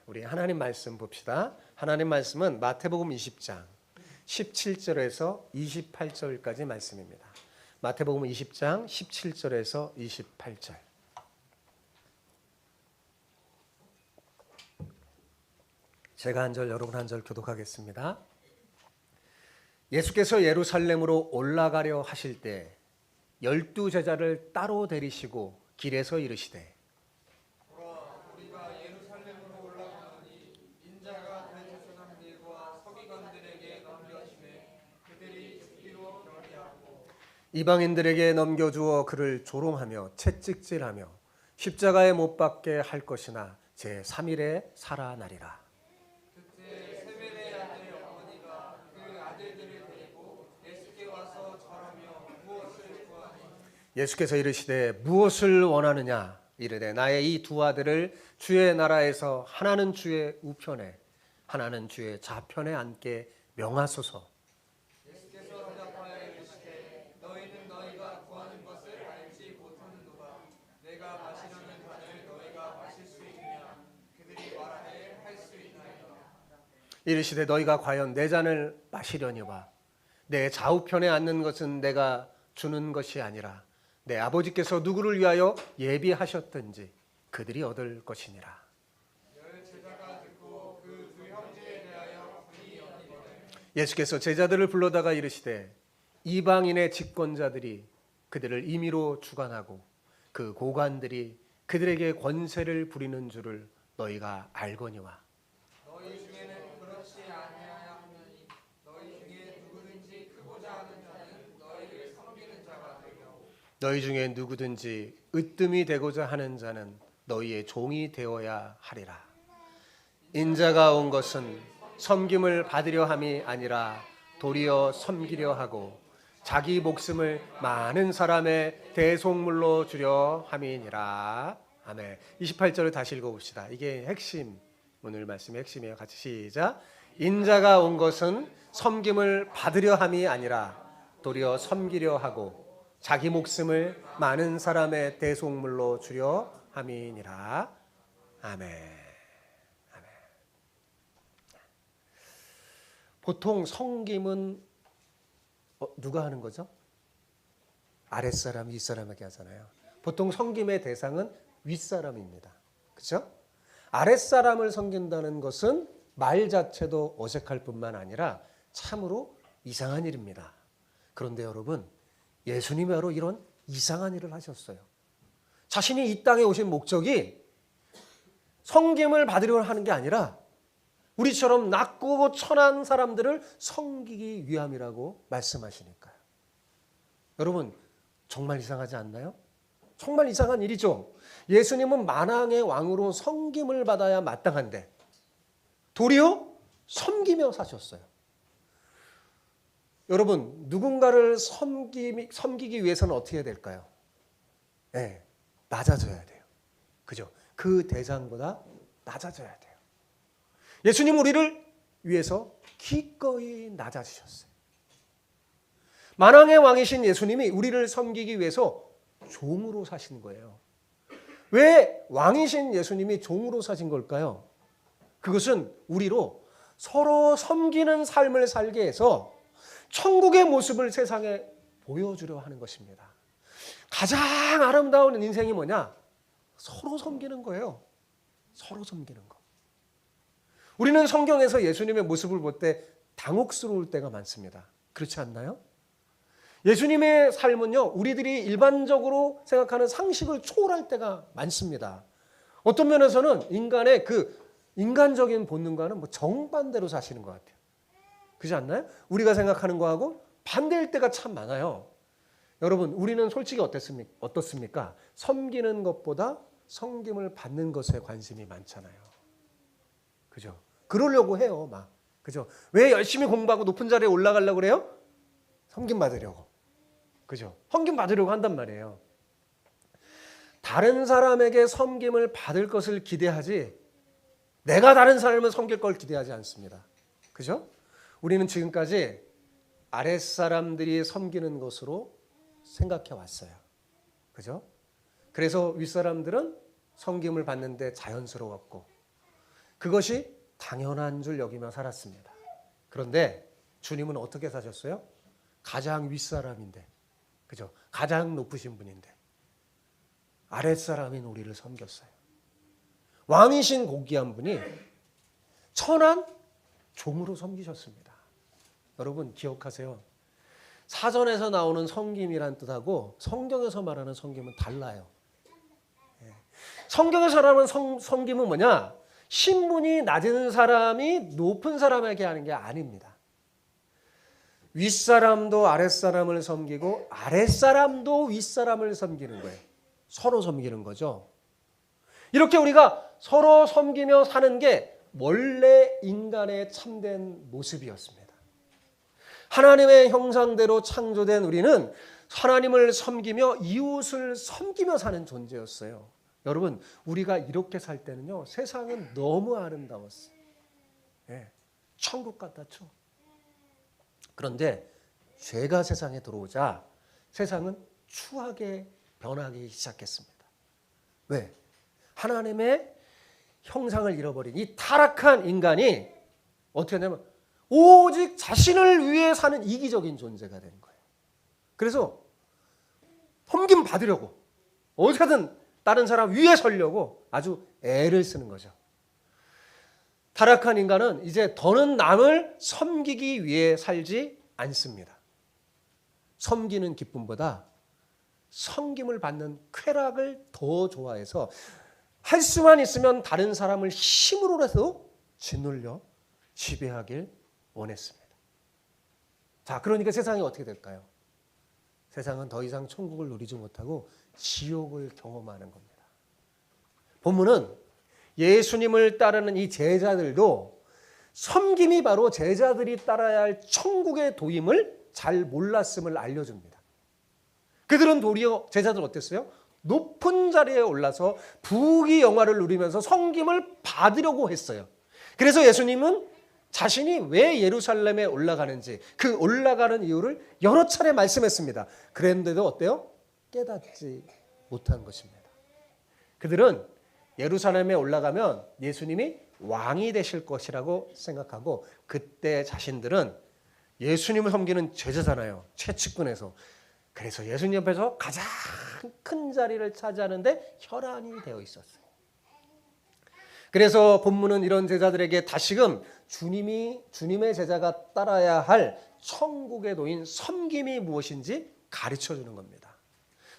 우리 하나님 말씀 봅시다. 하나님 말씀은 마태복음 20장 17절에서 28절까지 말씀입니다. 마태복음 20장 17절에서 28절. 제가 한 절, 여러분 한 절 교독하겠습니다. 예수께서 예루살렘으로 올라가려 하실 때 12 제자를 따로 데리시고 길에서 이르시되 우리가 예루살렘으로 올라가니 인자가 대제사 장들과 서기관들에게 넘겨지매 그들이 죽기로 결의하고 이방인들에게 넘겨주어 그를 조롱하며 채찍질하며 십자가에 못 박게 할 것이나 제3일에 살아나리라. 그때 세벨의 아들 어머니가 그 아들들을 데리고 예수께 와서 절하며 무엇을 구하니 예수께서 이르시되 무엇을 원하느냐 이르되 나의 이 두 아들을 주의 나라에서 하나는 주의 우편에 하나는 주의 좌편에 앉게 명하소서. 예수께서 대답하여 이르시되 너희는 너희가 구하는 것을 알지 못하는도다. 내가 마시려는 잔을 너희가 마실 수 있느냐 그들이 말하되 할 수 있나이다. 이르시되 너희가 과연 내 잔을 마시려니와 내 좌우편에 앉는 것은 내가 주는 것이 아니라 내 아버지께서 누구를 위하여 예비하셨든지 그들이 얻을 것이니라. 열 제자가 듣고 그 두 형제에 대하여 분이 여기거든 예수께서 제자들을 불러다가 이르시되 이방인의 집권자들이 그들을 임의로 주관하고 그 고관들이 그들에게 권세를 부리는 줄을 너희가 알거니와 너희 중에는 그렇지 아니하야 하느니 너희 중에 누구든지 크고자 하는 자는 너희를 섬기는 자가 되며 너희 중에 누구든지 으뜸이 되고자 하는 자는 너희의 종이 되어야 하리라. 인자가 온 것은 섬김을 받으려 함이 아니라 도리어 섬기려 하고 자기 목숨을 많은 사람의 대속물로 주려 함이니라. 아멘. 28절을 다시 읽어봅시다. 이게 핵심, 오늘 말씀의 핵심이에요. 같이 시작. 인자가 온 것은 섬김을 받으려 함이 아니라 도리어 섬기려 하고 자기 목숨을 많은 사람의 대속물로 주려 함이니라. 아멘. 아멘. 보통 섬김은 누가 하는 거죠? 아랫사람, 윗사람에게 하잖아요. 보통 섬김의 대상은 윗사람입니다. 그렇죠? 아랫사람을 섬긴다는 것은 말 자체도 어색할 뿐만 아니라 참으로 이상한 일입니다. 그런데 여러분, 예수님이 바로 이런 이상한 일을 하셨어요. 자신이 이 땅에 오신 목적이 섬김을 받으려 하는 게 아니라 우리처럼 낮고 천한 사람들을 섬기기 위함이라고 말씀하시니까요. 여러분, 정말 이상하지 않나요? 정말 이상한 일이죠. 예수님은 만왕의 왕으로 섬김을 받아야 마땅한데 도리어 섬기며 사셨어요. 여러분, 누군가를 섬기기 위해서는 어떻게 해야 될까요? 낮아져야 돼요. 그죠? 그 대상보다 낮아져야 돼요. 예수님 우리를 위해서 기꺼이 낮아지셨어요. 만왕의 왕이신 예수님이 우리를 섬기기 위해서 종으로 사신 거예요. 왜 왕이신 예수님이 종으로 사신 걸까요? 그것은 우리로 서로 섬기는 삶을 살게 해서 천국의 모습을 세상에 보여주려 하는 것입니다. 가장 아름다운 인생이 뭐냐? 서로 섬기는 거예요. 서로 섬기는 거. 우리는 성경에서 예수님의 모습을 볼 때 당혹스러울 때가 많습니다. 그렇지 않나요? 예수님의 삶은요, 우리들이 일반적으로 생각하는 상식을 초월할 때가 많습니다. 어떤 면에서는 인간의 그 인간적인 본능과는 정반대로 사시는 것 같아요. 그렇지 않나요? 우리가 생각하는 거하고 반대일 때가 참 많아요. 여러분, 우리는 솔직히 어떻습니까? 섬기는 것보다 섬김을 받는 것에 관심이 많잖아요. 그죠? 그러려고 해요, 막. 그죠? 왜 열심히 공부하고 높은 자리에 올라가려고 그래요? 섬김 받으려고. 그죠? 섬김 받으려고 한단 말이에요. 다른 사람에게 섬김을 받을 것을 기대하지 내가 다른 사람을 섬길 걸 기대하지 않습니다. 그죠? 우리는 지금까지 아랫사람들이 섬기는 것으로 생각해 왔어요. 그죠? 그래서 윗사람들은 섬김을 받는데 자연스러웠고 그것이 당연한 줄 여기며 살았습니다. 그런데 주님은 어떻게 사셨어요? 가장 윗사람인데, 그죠? 가장 높으신 분인데 아랫사람인 우리를 섬겼어요. 왕이신 고귀한 분이 천한 종으로 섬기셨습니다. 여러분 기억하세요. 사전에서 나오는 섬김이란 뜻하고 성경에서 말하는 섬김은 달라요. 성경에서 말하는 섬김은 뭐냐? 신분이 낮은 사람이 높은 사람에게 하는 게 아닙니다. 윗사람도 아랫사람을 섬기고 아랫사람도 윗사람을 섬기는 거예요. 서로 섬기는 거죠. 이렇게 우리가 서로 섬기며 사는 게 원래 인간의 참된 모습이었습니다. 하나님의 형상대로 창조된 우리는 하나님을 섬기며 이웃을 섬기며 사는 존재였어요. 여러분, 우리가 이렇게 살 때는요, 세상은 너무 아름다웠어요. 예, 천국 같았죠. 그런데 죄가 세상에 들어오자 세상은 추하게 변하기 시작했습니다. 왜? 하나님의 형상을 잃어버린 이 타락한 인간이 어떻게 하냐면 오직 자신을 위해 사는 이기적인 존재가 된 거예요. 그래서 섬김 받으려고 어떻게든 다른 사람 위에 서려고 아주 애를 쓰는 거죠. 타락한 인간은 이제 더는 남을 섬기기 위해 살지 않습니다. 섬기는 기쁨보다 섬김을 받는 쾌락을 더 좋아해서 할 수만 있으면 다른 사람을 힘으로라도 짓눌려 지배하길 원했습니다. 자, 그러니까 세상이 어떻게 될까요? 세상은 더 이상 천국을 누리지 못하고 지옥을 경험하는 겁니다. 본문은 예수님을 따르는 이 제자들도 섬김이 바로 제자들이 따라야 할 천국의 도임을 잘 몰랐음을 알려줍니다. 그들은 도리어 제자들 어땠어요? 높은 자리에 올라서 부귀 영화를 누리면서 섬김을 받으려고 했어요. 그래서 예수님은 자신이 왜 예루살렘에 올라가는지 그 올라가는 이유를 여러 차례 말씀했습니다. 그랬는데도 어때요? 깨닫지 못한 것입니다. 그들은 예루살렘에 올라가면 예수님이 왕이 되실 것이라고 생각하고 그때 자신들은 예수님을 섬기는 제자잖아요. 최측근에서. 그래서 예수님 옆에서 가장 큰 자리를 차지하는데 혈안이 되어 있었어요. 그래서 본문은 이런 제자들에게 다시금 주님의 제자가 따라야 할 천국의 도인 섬김이 무엇인지 가르쳐 주는 겁니다.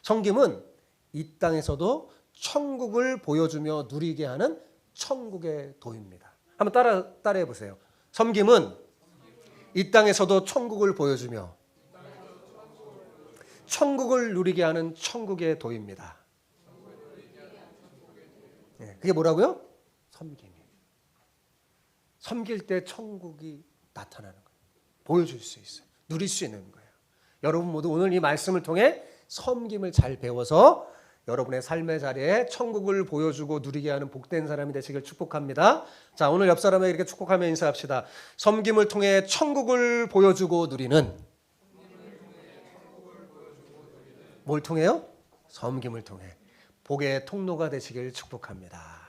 섬김은 이 땅에서도 천국을 보여주며 누리게 하는 천국의 도입니다. 한번 따라해 보세요. 섬김은 이 땅에서도 천국을 보여주며 천국을 누리게 하는 천국의 도입니다. 네, 그게 뭐라고요? 섬김이에요. 섬길 때 천국이 나타나는 거예요. 보여줄 수 있어요. 누릴 수 있는 거예요. 여러분 모두 오늘 이 말씀을 통해 섬김을 잘 배워서 여러분의 삶의 자리에 천국을 보여주고 누리게 하는 복된 사람이 되시길 축복합니다. 자, 오늘 옆 사람에게 이렇게 축복하며 인사합시다. 섬김을 통해 천국을 보여주고 누리는 뭘 통해요? 섬김을 통해 복의 통로가 되시길 축복합니다.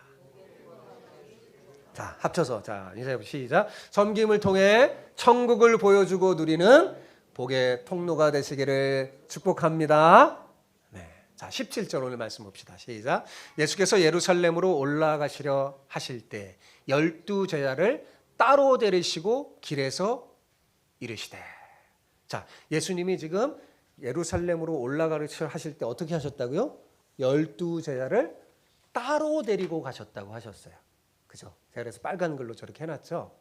자, 합쳐서 자, 이제 시작. 섬김을 통해 천국을 보여주고 누리는 복의 통로가 되시기를 축복합니다. 네. 자, 17절 오늘 말씀 봅시다. 시작. 예수께서 예루살렘으로 올라가시려 하실 때 12 제자를 따로 데리시고 길에서 이르시되. 자, 예수님이 지금 예루살렘으로 올라가시려 하실 때 어떻게 하셨다고요? 12 제자를 따로 데리고 가셨다고 하셨어요. 그죠? 제가 그래서 빨간 글로 저렇게 해놨죠.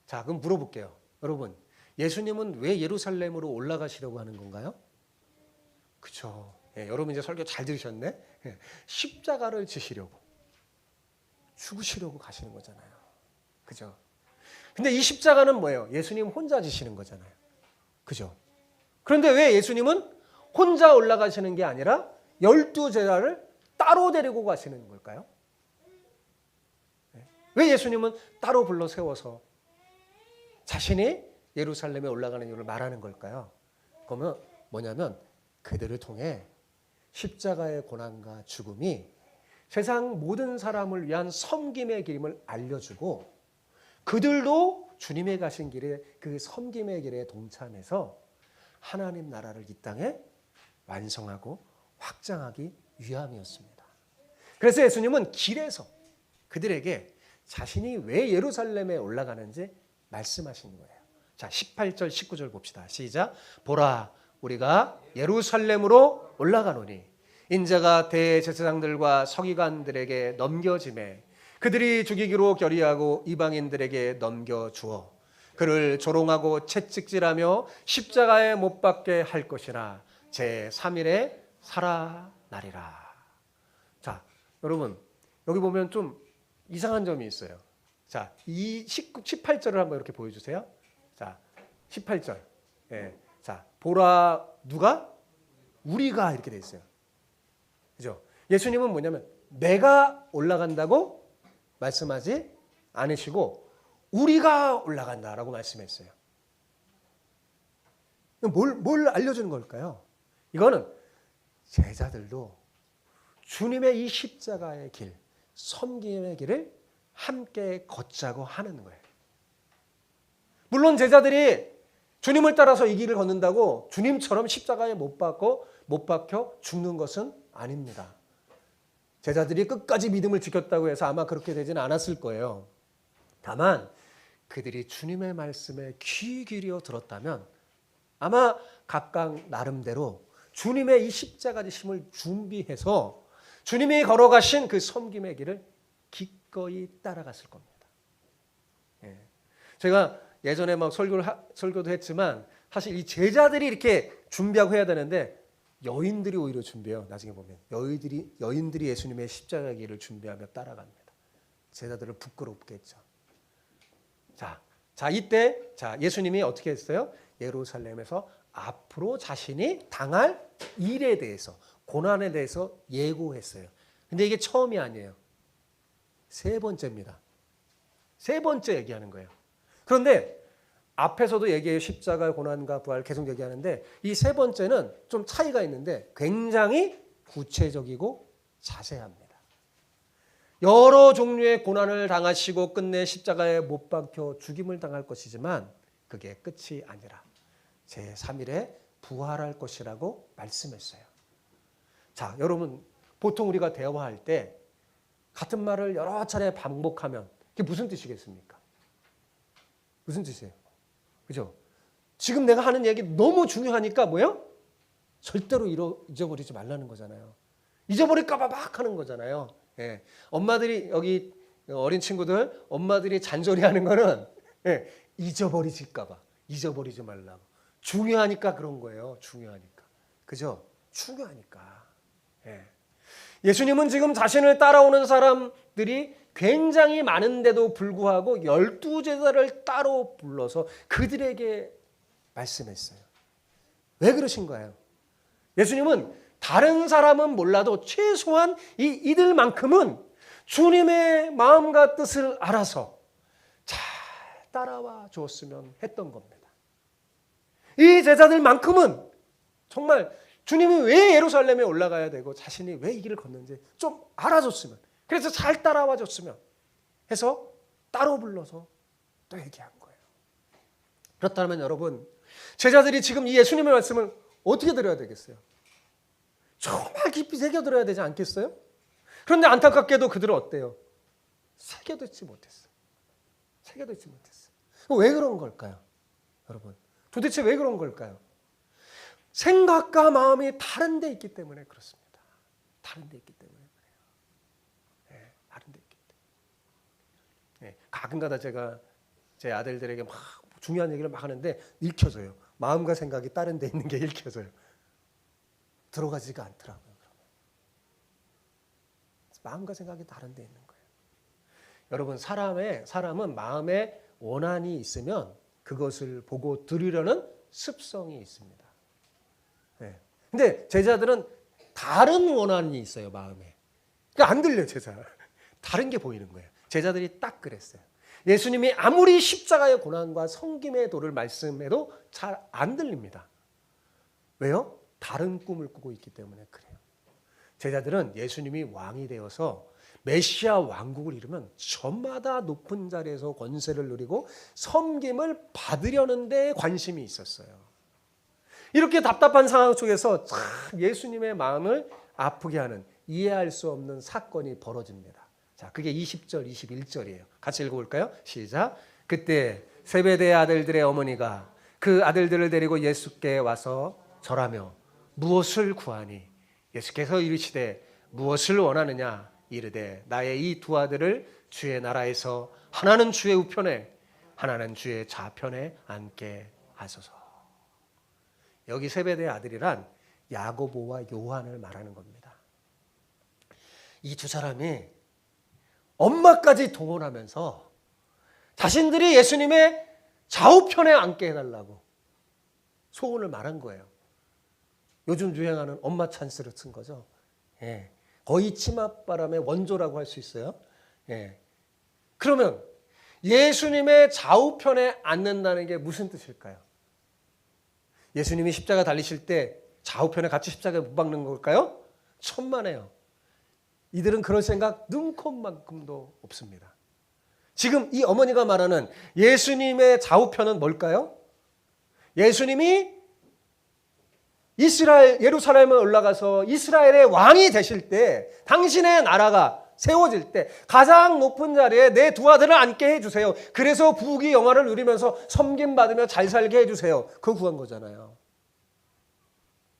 자, 그럼 물어볼게요. 여러분, 예수님은 왜 예루살렘으로 올라가시려고 하는 건가요? 그죠? 예, 여러분 이제 설교 잘 들으셨네. 예, 십자가를 지시려고, 죽으시려고 가시는 거잖아요. 그죠? 근데 이 십자가는 뭐예요? 예수님 혼자 지시는 거잖아요. 그죠? 그런데 왜 예수님은 혼자 올라가시는 게 아니라 12 제자를 따로 데리고 가시는 걸까요? 왜 예수님은 따로 불러 세워서 자신이 예루살렘에 올라가는 이유를 말하는 걸까요? 그러면 뭐냐면 그들을 통해 십자가의 고난과 죽음이 세상 모든 사람을 위한 섬김의 길임을 알려주고 그들도 주님의 가신 길에 그 섬김의 길에 동참해서 하나님 나라를 이 땅에 완성하고 확장하기 위함이었습니다. 그래서 예수님은 길에서 그들에게 자신이 왜 예루살렘에 올라가는지 말씀하신 거예요. 자, 18절 19절 봅시다. 시작. 보라, 우리가 예루살렘으로 올라가노니 인자가 대제사장들과 서기관들에게 넘겨짐에 그들이 죽이기로 결의하고 이방인들에게 넘겨주어 그를 조롱하고 채찍질하며 십자가에 못 박게 할 것이나 제3일에 살아나리라. 자, 여러분 여기 보면 좀 이상한 점이 있어요. 자, 이 18절을 한번 이렇게 보여주세요. 자, 18절. 예. 자, 보라, 누가? 우리가 이렇게 돼 있어요. 그죠? 예수님은 뭐냐면 내가 올라간다고 말씀하지 않으시고 우리가 올라간다라고 말씀했어요. 뭘 알려주는 걸까요? 이거는 제자들도 주님의 이 십자가의 길, 섬김의 길을 함께 걷자고 하는 거예요. 물론 제자들이 주님을 따라서 이 길을 걷는다고 주님처럼 십자가에 못 박혀 죽는 것은 아닙니다. 제자들이 끝까지 믿음을 지켰다고 해서 아마 그렇게 되지는 않았을 거예요. 다만 그들이 주님의 말씀에 귀 기울여 들었다면 아마 각각 나름대로 주님의 이 십자가 지심을 준비해서 주님이 걸어가신 그 섬김의 길을 기꺼이 따라갔을 겁니다. 예. 제가 예전에 막 설교도 했지만 사실 이 제자들이 이렇게 준비하고 해야 되는데 여인들이 오히려 준비해요. 나중에 보면 여인들이 예수님의 십자가 길을 준비하며 따라갑니다. 제자들을 부끄럽게 했죠. 자 이때 예수님이 어떻게 했어요? 예루살렘에서 앞으로 자신이 당할 일에 대해서 고난에 대해서 예고했어요. 근데 이게 처음이 아니에요. 세 번째입니다. 세 번째 얘기하는 거예요. 그런데 앞에서도 얘기해요. 십자가 고난과 부활 계속 얘기하는데 이 세 번째는 좀 차이가 있는데 굉장히 구체적이고 자세합니다. 여러 종류의 고난을 당하시고 끝내 십자가에 못 박혀 죽임을 당할 것이지만 그게 끝이 아니라 제3일에 부활할 것이라고 말씀했어요. 자, 여러분 보통 우리가 대화할 때 같은 말을 여러 차례 반복하면 그게 무슨 뜻이겠습니까? 무슨 뜻이에요? 그죠? 지금 내가 하는 얘기 너무 중요하니까 뭐예요? 절대로 잊어버리지 말라는 거잖아요. 잊어버릴까 봐 막 하는 거잖아요. 예. 엄마들이 여기 어린 친구들 엄마들이 잔소리하는 거는 잊어버리실까 봐 잊어버리지 말라고. 중요하니까 그런 거예요. 중요하니까. 그죠? 중요하니까. 예. 예수님은 지금 자신을 따라오는 사람들이 굉장히 많은데도 불구하고 12제자를 따로 불러서 그들에게 말씀했어요. 왜 그러신 거예요? 예수님은 다른 사람은 몰라도 최소한 이들만큼은 주님의 마음과 뜻을 알아서 잘 따라와 줬으면 했던 겁니다. 이 제자들만큼은 정말 주님이 왜 예루살렘에 올라가야 되고 자신이 왜 이 길을 걷는지 좀 알아줬으면, 그래서 잘 따라와 줬으면 해서 따로 불러서 또 얘기한 거예요. 그렇다면 여러분, 제자들이 지금 이 예수님의 말씀을 어떻게 들어야 되겠어요? 정말 깊이 새겨들어야 되지 않겠어요? 그런데 안타깝게도 그들은 어때요? 새겨듣지 못했어요. 새겨듣지 못했어요. 왜 그런 걸까요? 여러분, 도대체 왜 그런 걸까요? 생각과 마음이 다른 데 있기 때문에 그렇습니다. 다른 데 있기 때문에 그래요. 네, 다른 데 있기 때문에. 네, 가끔가다 제가 제 아들들에게 막 중요한 얘기를 막 하는데 읽혀져요. 마음과 생각이 다른 데 있는 게 읽혀져요. 들어가지가 않더라고요. 마음과 생각이 다른 데 있는 거예요. 여러분, 사람은 마음에 원한이 있으면 그것을 보고 들으려는 습성이 있습니다. 네. 근데 제자들은 다른 원한이 있어요, 마음에. 그러니까 안 들려요, 제자. 다른 게 보이는 거예요. 제자들이 딱 그랬어요. 예수님이 아무리 십자가의 고난과 섬김의 도를 말씀해도 잘 안 들립니다. 왜요? 다른 꿈을 꾸고 있기 때문에 그래요. 제자들은 예수님이 왕이 되어서 메시아 왕국을 이루면 저마다 높은 자리에서 권세를 누리고 섬김을 받으려는 데 관심이 있었어요. 이렇게 답답한 상황 속에서 참 예수님의 마음을 아프게 하는 이해할 수 없는 사건이 벌어집니다. 자, 그게 20절, 21절이에요. 같이 읽어볼까요? 시작. 그때 세베대의 아들들의 어머니가 그 아들들을 데리고 예수께 와서 절하며 무엇을 구하니? 예수께서 이르시되 무엇을 원하느냐? 이르되 나의 이 두 아들을 주의 나라에서 하나는 주의 우편에 하나는 주의 좌편에 앉게 하소서. 여기 세베대의 아들이란 야고보와 요한을 말하는 겁니다. 이 두 사람이 엄마까지 동원하면서 자신들이 예수님의 좌우편에 앉게 해달라고 소원을 말한 거예요. 요즘 유행하는 엄마 찬스를 쓴 거죠. 예. 거의 치맛바람의 원조라고 할 수 있어요. 예. 그러면 예수님의 좌우편에 앉는다는 게 무슨 뜻일까요? 예수님이 십자가 달리실 때 좌우편에 같이 십자가에 못 박는 걸까요? 천만에요. 이들은 그런 생각 눈꼽만큼도 없습니다. 지금 이 어머니가 말하는 예수님의 좌우편은 뭘까요? 예수님이 이스라엘 예루살렘에 올라가서 이스라엘의 왕이 되실 때 당신의 나라가 세워질 때 가장 높은 자리에 내 두 아들을 앉게 해주세요. 그래서 부귀 영화를 누리면서 섬김받으며 잘 살게 해주세요. 그거 구한 거잖아요.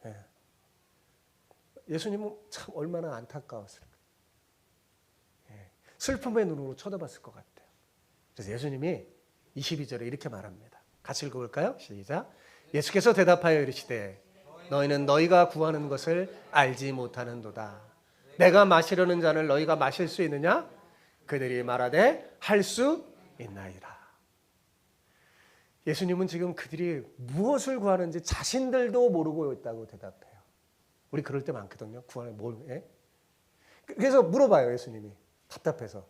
예. 예수님은 참 얼마나 안타까웠을까. 예. 슬픔의 눈으로 쳐다봤을 것 같아요. 그래서 예수님이 22절에 이렇게 말합니다. 같이 읽어볼까요? 시작. 예수께서 대답하여 이르시되 너희는 너희가 구하는 것을 알지 못하는도다. 내가 마시려는 잔을 너희가 마실 수 있느냐? 그들이 말하되 할 수 있나이다. 예수님은 지금 그들이 무엇을 구하는지 자신들도 모르고 있다고 대답해요. 우리 그럴 때 많거든요. 구하는 뭘? 예? 그래서 물어봐요. 예수님이 답답해서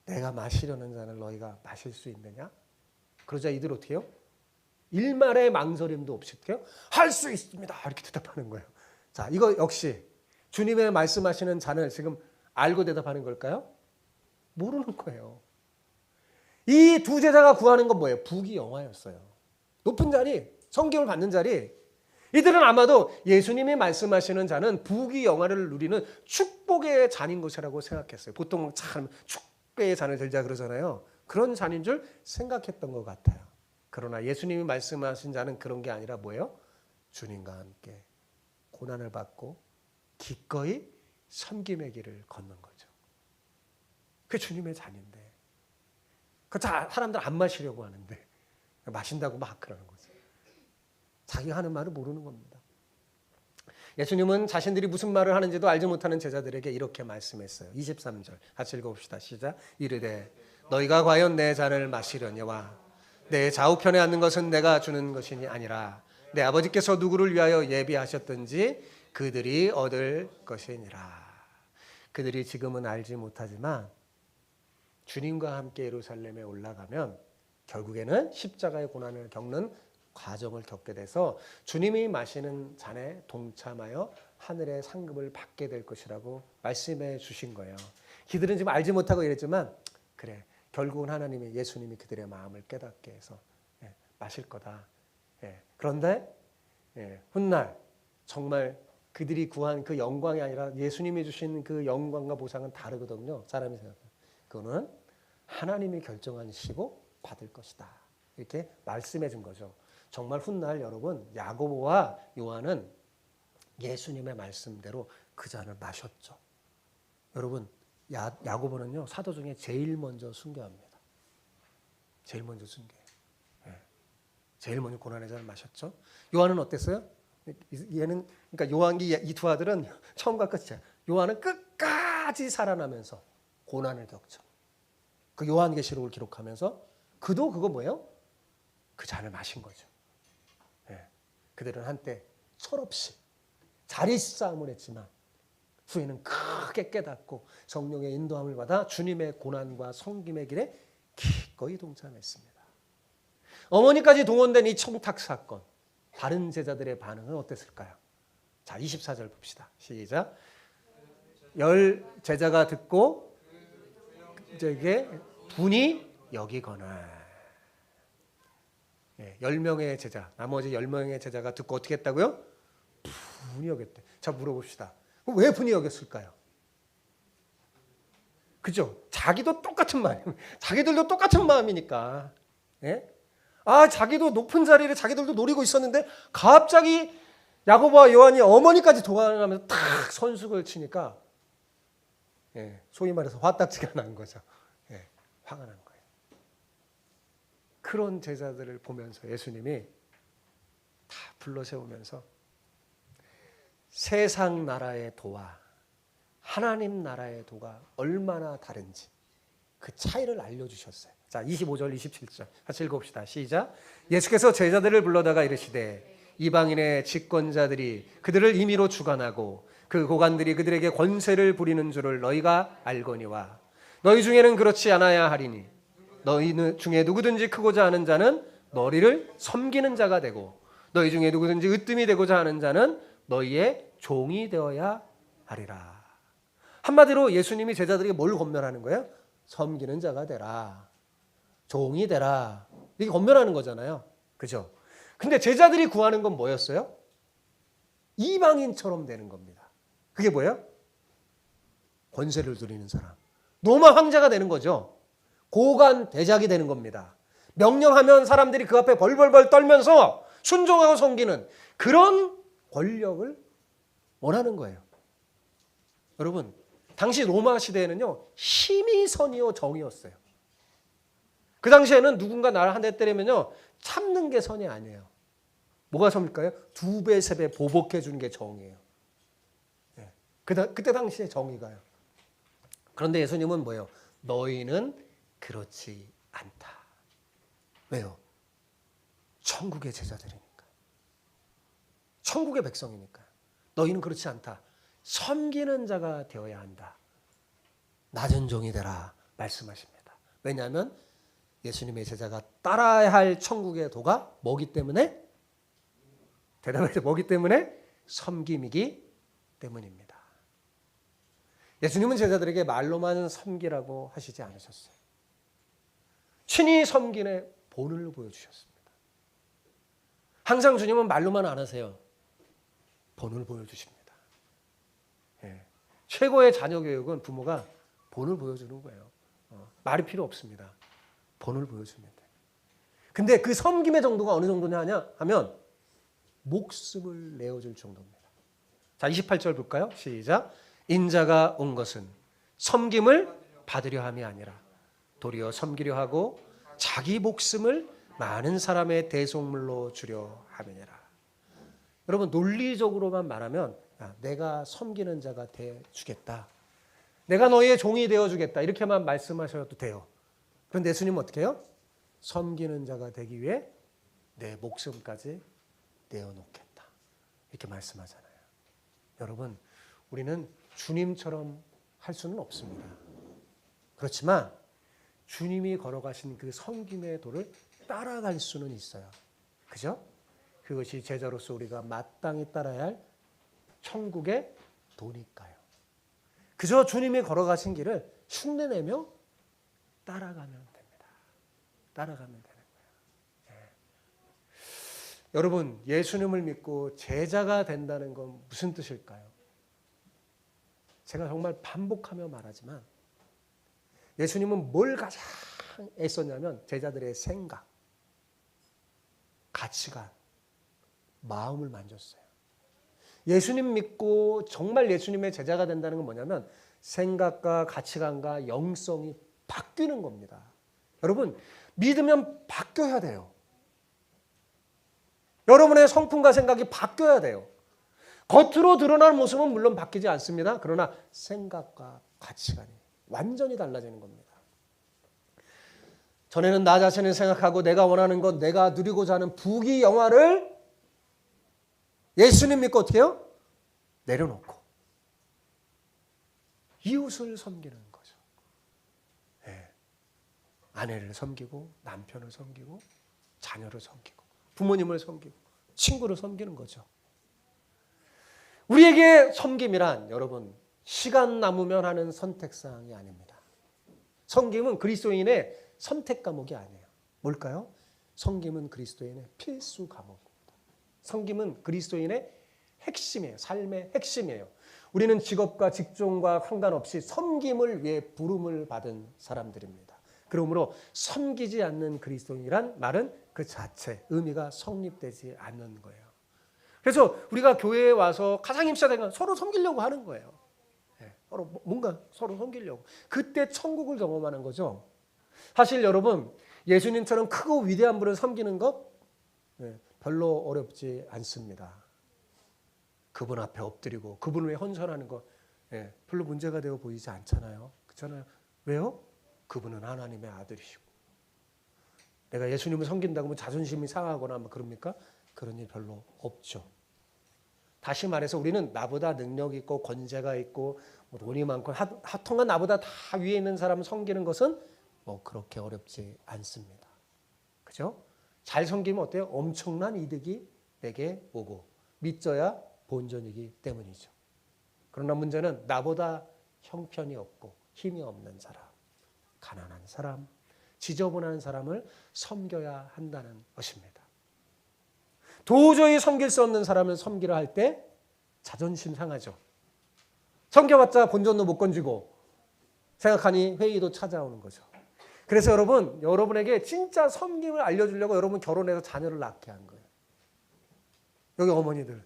내가 마시려는 잔을 너희가 마실 수 있느냐? 그러자 이들 어떻게 해요? 일말의 망설임도 없이 어떻게 해요? 할 수 있습니다. 이렇게 대답하는 거예요. 자, 이거 역시 주님의 말씀하시는 잔을 지금 알고 대답하는 걸까요? 모르는 거예요. 이 두 제자가 구하는 건 뭐예요? 부귀영화였어요. 높은 자리, 성경을 받는 자리. 이들은 아마도 예수님이 말씀하시는 잔은 부귀영화를 누리는 축복의 잔인 것이라고 생각했어요. 보통 참 축배의 잔을 들자 그러잖아요. 그런 잔인 줄 생각했던 것 같아요. 그러나 예수님이 말씀하신 자는 그런 게 아니라 뭐예요? 주님과 함께 고난을 받고 기꺼이 섬김의 길을 걷는 거죠. 그게 주님의 잔인데 그 사람들 안 마시려고 하는데 마신다고 막 그러는 거죠. 자기가 하는 말을 모르는 겁니다. 예수님은 자신들이 무슨 말을 하는지도 알지 못하는 제자들에게 이렇게 말씀했어요. 23절 같이 읽어봅시다. 시작. 이르되 너희가 과연 내 잔을 마시려니와 내 좌우편에 앉는 것은 내가 주는 것이 아니라 내 아버지께서 누구를 위하여 예비하셨든지 그들이 얻을 것이니라. 그들이 지금은 알지 못하지만 주님과 함께 예루살렘에 올라가면 결국에는 십자가의 고난을 겪는 과정을 겪게 돼서 주님이 마시는 잔에 동참하여 하늘의 상급을 받게 될 것이라고 말씀해 주신 거예요. 그들은 지금 알지 못하고 이랬지만 그래 결국은 하나님이 예수님이 그들의 마음을 깨닫게 해서 마실 거다. 그런데 훗날 정말 그들이 구한 그 영광이 아니라 예수님이 주신 그 영광과 보상은 다르거든요. 사람이 생각해요. 그거는 하나님이 결정하시고 받을 것이다. 이렇게 말씀해 준 거죠. 정말 훗날 여러분 야고보와 요한은 예수님의 말씀대로 그 잔을 마셨죠. 여러분 야고보는요 사도 중에 제일 먼저 순교합니다. 제일 먼저 순교해요. 제일 먼저 고난의 잔을 마셨죠. 요한은 어땠어요? 얘는 그러니까 요한기 이 두 아들은 처음과 끝이야. 요한은 끝까지 살아나면서 고난을 겪죠. 그 요한계시록을 기록하면서 그도 그거 뭐예요? 그 잔을 마신 거죠. 그들은 한때 철없이 자리 싸움을 했지만 후에는 크게 깨닫고 성령의 인도함을 받아 주님의 고난과 섬김의 길에 기꺼이 동참했습니다. 어머니까지 동원된 이 청탁 사건, 다른 제자들의 반응은 어땠을까요? 자, 24절 봅시다. 시작. 열 제자가 듣고 이게 분이 여기거나. 10명의 제자, 나머지 10명의 제자가 듣고 어떻게 했다고요? 분이 여겼대. 자, 물어봅시다. 그럼 왜 분이 여겼을까요? 그죠? 자기도 똑같은 마음, 자기들도 똑같은 마음이니까. 예? 자기도 높은 자리를 자기들도 노리고 있었는데 갑자기 야고보와 요한이 어머니까지 도망가면서 탁 선숙을 치니까 소위 말해서 화딱지가 난 거죠. 화가 난 거예요. 그런 제자들을 보면서 예수님이 다 불러 세우면서 세상 나라의 도와 하나님 나라의 도가 얼마나 다른지 그 차이를 알려주셨어요. 자, 25절, 27절 같이 읽어봅시다. 시작. 예수께서 제자들을 불러다가 이르시되 이방인의 집권자들이 그들을 임의로 주관하고 그 고관들이 그들에게 권세를 부리는 줄을 너희가 알거니와 너희 중에는 그렇지 않아야 하리니 너희 중에 누구든지 크고자 하는 자는 너희를 섬기는 자가 되고 너희 중에 누구든지 으뜸이 되고자 하는 자는 너희의 종이 되어야 하리라. 한마디로 예수님이 제자들에게 뭘 권면하는 거예요? 섬기는 자가 되라. 종이 되라. 이게 권면하는 거잖아요. 그죠? 근데 제자들이 구하는 건 뭐였어요? 이방인처럼 되는 겁니다. 그게 뭐예요? 권세를 누리는 사람. 로마 황제가 되는 거죠. 고관 대작이 되는 겁니다. 명령하면 사람들이 그 앞에 벌벌벌 떨면서 순종하고 섬기는 그런 권력을 원하는 거예요. 여러분, 당시 로마 시대에는요, 힘이 선이요 정이었어요. 그 당시에는 누군가 나를 한 대 때리면요, 참는 게 선이 아니에요. 뭐가 선일까요? 2배, 3배 보복해 주는 게 정이에요. 그때 당시에 정의가요. 그런데 예수님은 뭐예요? 너희는 그렇지 않다. 왜요? 천국의 제자들이니까. 천국의 백성이니까. 너희는 그렇지 않다. 섬기는 자가 되어야 한다. 낮은 종이 되라 말씀하십니다. 왜냐하면 예수님의 제자가 따라야 할 천국의 도가 뭐기 때문에? 대답해서 뭐기 때문에? 섬김이기 때문입니다. 예수님은 제자들에게 말로만 섬기라고 하시지 않으셨어요. 친히 섬김의 본을 보여주셨습니다. 항상 주님은 말로만 안 하세요. 본을 보여주십니다. 최고의 자녀 교육은 부모가 본을 보여주는 거예요. 말이 필요 없습니다. 본을 보여주면 돼요. 근데 그 섬김의 정도가 어느 정도냐 하면 목숨을 내어줄 정도입니다. 자, 28절 볼까요? 시작. 인자가 온 것은 섬김을 받으려 함이 아니라 도리어 섬기려 하고 자기 목숨을 많은 사람의 대속물로 주려 함이니라. 여러분, 논리적으로만 말하면 내가 섬기는 자가 돼 주겠다. 내가 너희의 종이 되어 주겠다. 이렇게만 말씀하셔도 돼요. 그런데 예수님은 어떻게 해요? 섬기는 자가 되기 위해 내 목숨까지 내어놓겠다. 이렇게 말씀하잖아요. 여러분, 우리는 주님처럼 할 수는 없습니다. 그렇지만 주님이 걸어가신 그 섬김의 도를 따라갈 수는 있어요. 그죠? 그것이 제자로서 우리가 마땅히 따라야 할 천국의 도니까요. 그저 주님이 걸어가신 길을 흉내내며 따라가면 됩니다. 따라가면 되는 거예요. 여러분, 예수님을 믿고 제자가 된다는 건 무슨 뜻일까요? 제가 정말 반복하며 말하지만 예수님은 뭘 가장 애썼냐면 제자들의 생각, 가치관, 마음을 만졌어요. 예수님 믿고 정말 예수님의 제자가 된다는 건 뭐냐면 생각과 가치관과 영성이 바뀌는 겁니다. 여러분, 믿으면 바뀌어야 돼요. 여러분의 성품과 생각이 바뀌어야 돼요. 겉으로 드러나는 모습은 물론 바뀌지 않습니다. 그러나 생각과 가치관이 완전히 달라지는 겁니다. 전에는 나 자신을 생각하고 내가 원하는 것, 내가 누리고자 하는 부귀 영화를 예수님 믿고 어떻게 해요? 내려놓고 이웃을 섬기는 거죠. 아내를 섬기고 남편을 섬기고 자녀를 섬기고 부모님을 섬기고 친구를 섬기는 거죠. 우리에게 섬김이란 여러분 시간 남으면 하는 선택사항이 아닙니다. 섬김은 그리스도인의 선택 과목이 아니에요. 뭘까요? 섬김은 그리스도인의 필수 과목입니다. 섬김은 그리스도인의 핵심이에요. 삶의 핵심이에요. 우리는 직업과 직종과 상관없이 섬김을 위해 부름을 받은 사람들입니다. 그러므로 섬기지 않는 그리스도인이란 말은 그 자체 의미가 성립되지 않는 거예요. 그래서 우리가 교회에 와서 가장 힘써야 되는 건 서로 섬기려고 하는 거예요. 서로 뭔가 서로 섬기려고. 그때 천국을 경험하는 거죠. 사실 여러분 예수님처럼 크고 위대한 분을 섬기는 것 별로 어렵지 않습니다. 그분 앞에 엎드리고 그분을 위해 헌신하는 것 별로 문제가 되어 보이지 않잖아요. 그렇잖아요. 왜요? 그분은 하나님의 아들이시고 내가 예수님을 섬긴다고 뭐 자존심이 상하거나 뭐 그럽니까? 그런 일 별로 없죠. 다시 말해서 우리는 나보다 능력 있고 권세가 있고 뭐 돈이 많고 하통한 나보다 다 위에 있는 사람을 섬기는 것은 뭐 그렇게 어렵지 않습니다. 그죠? 잘 섬기면 어때요? 엄청난 이득이 내게 오고 믿져야 본전이기 때문이죠. 그러나 문제는 나보다 형편이 없고 힘이 없는 사람, 가난한 사람, 지저분한 사람을 섬겨야 한다는 것입니다. 도저히 섬길 수 없는 사람을 섬기려 할 때 자존심 상하죠. 섬겨봤자 본전도 못 건지고 생각하니 회의도 찾아오는 거죠. 그래서 여러분에게 진짜 섬김을 알려주려고 여러분 결혼해서 자녀를 낳게 한 거예요. 여기 어머니들.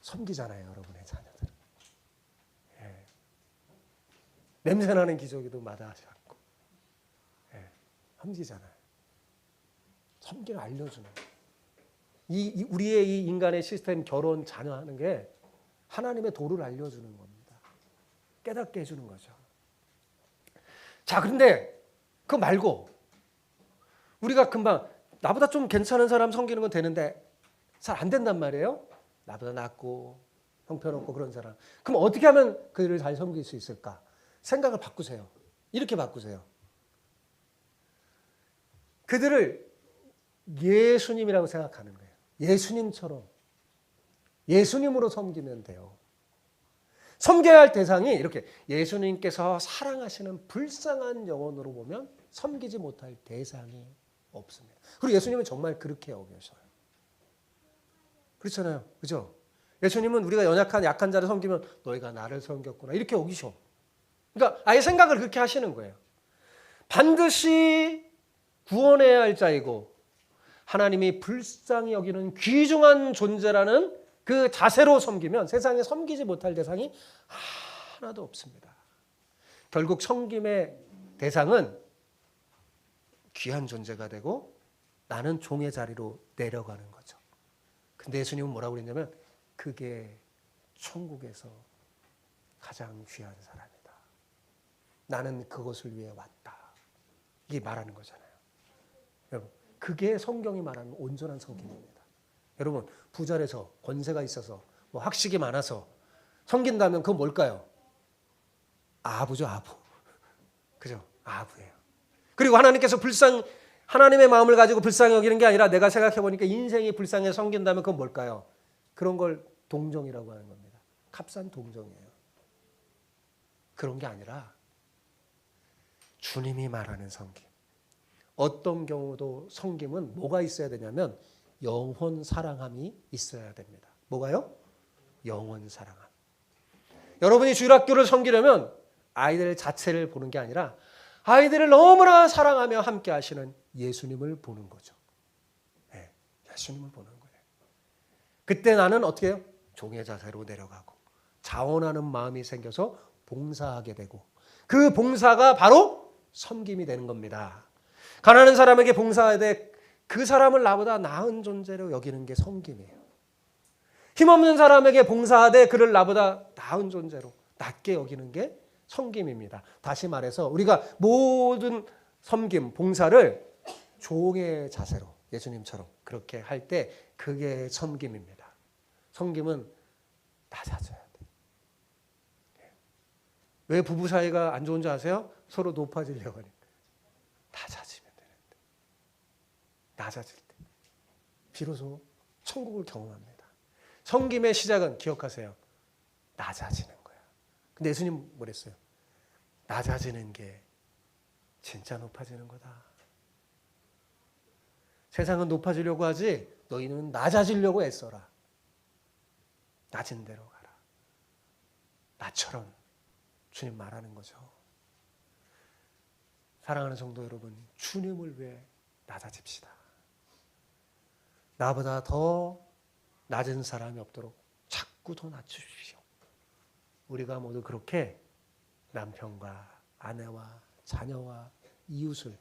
섬기잖아요, 여러분의 자녀들. 냄새나는 기저귀도 마다하지 않고. 섬기잖아요. 섬기를 알려주는 우리의 이 인간의 시스템 결혼 자녀하는 게 하나님의 도를 알려주는 겁니다. 깨닫게 해주는 거죠. 자, 그런데 그거 말고 우리가 금방 나보다 좀 괜찮은 사람 섬기는 건 되는데 잘 안 된단 말이에요. 나보다 낫고 형편없고 그런 사람. 그럼 어떻게 하면 그들을 잘 섬길 수 있을까? 생각을 바꾸세요. 이렇게 바꾸세요. 그들을 예수님이라고 생각하는 거예요. 예수님처럼. 예수님으로 섬기면 돼요. 섬겨야 할 대상이 이렇게 예수님께서 사랑하시는 불쌍한 영혼으로 보면 섬기지 못할 대상이 없습니다. 그리고 예수님은 정말 그렇게 여기셔요. 그렇잖아요. 그죠? 예수님은 우리가 연약한 약한 자를 섬기면 너희가 나를 섬겼구나 이렇게 여기셔. 그러니까 아예 생각을 그렇게 하시는 거예요. 반드시 구원해야 할 자이고 하나님이 불쌍히 여기는 귀중한 존재라는 그 자세로 섬기면 세상에 섬기지 못할 대상이 하나도 없습니다. 결국 섬김의 대상은 귀한 존재가 되고 나는 종의 자리로 내려가는 거죠. 근데 예수님은 뭐라고 그랬냐면 그게 천국에서 가장 귀한 사람이다. 나는 그것을 위해 왔다. 이게 말하는 거잖아요. 여러분, 그게 성경이 말하는 온전한 섬김입니다. 여러분, 부자라서 권세가 있어서 뭐 학식이 많아서 섬긴다면 그건 뭘까요? 아부죠, 아부. 그죠? 아부예요. 그리고 하나님께서 하나님의 마음을 가지고 불쌍히 여기는 게 아니라 내가 생각해 보니까 인생이 불쌍해 섬긴다면 그건 뭘까요? 그런 걸 동정이라고 하는 겁니다. 값싼 동정이에요. 그런 게 아니라 주님이 말하는 섬김. 어떤 경우도 섬김은 뭐가 있어야 되냐면 영혼 사랑함이 있어야 됩니다. 뭐가요? 영혼 사랑함. 여러분이 주일학교를 섬기려면 아이들 자체를 보는 게 아니라 아이들을 너무나 사랑하며 함께 하시는 예수님을 보는 거죠. 네, 예수님을 보는 거예요. 그때 나는 어떻게 해요? 종의 자세로 내려가고 자원하는 마음이 생겨서 봉사하게 되고 그 봉사가 바로 섬김이 되는 겁니다. 가난한 사람에게 봉사하되 그 사람을 나보다 나은 존재로 여기는 게 섬김이에요. 힘없는 사람에게 봉사하되 그를 나보다 나은 존재로 낮게 여기는 게 섬김입니다. 다시 말해서 우리가 모든 섬김, 봉사를 종의 자세로 예수님처럼 그렇게 할 때 그게 섬김입니다. 섬김은 낮아져야 돼. 왜 부부 사이가 안 좋은 줄 아세요? 서로 높아지려고 하니까. 낮아지면 되는데. 낮아질 때 비로소 천국을 경험합니다. 섬김의 시작은 기억하세요. 낮아지는 거야. 근데 예수님 뭐랬어요? 낮아지는 게 진짜 높아지는 거다. 세상은 높아지려고 하지 너희는 낮아지려고 애써라. 낮은 데로 가라. 나처럼 주님 말하는 거죠. 사랑하는 성도 여러분, 주님을 위해 낮아집시다. 나보다 더 낮은 사람이 없도록 자꾸 더 낮추십시오. 우리가 모두 그렇게 남편과 아내와 자녀와 이웃을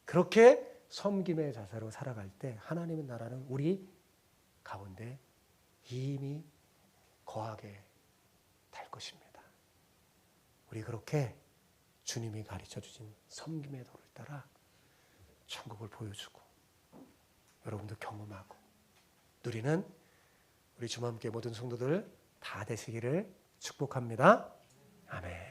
그렇게 섬김의 자세로 살아갈 때 하나님의 나라는 우리 가운데 이미 거하게 될 것입니다. 우리 그렇게 주님이 가르쳐 주신 섬김의 도를 따라 천국을 보여주고 여러분도 경험하고 누리는 우리 주님께 모든 성도들 다 되시기를 축복합니다. 아멘.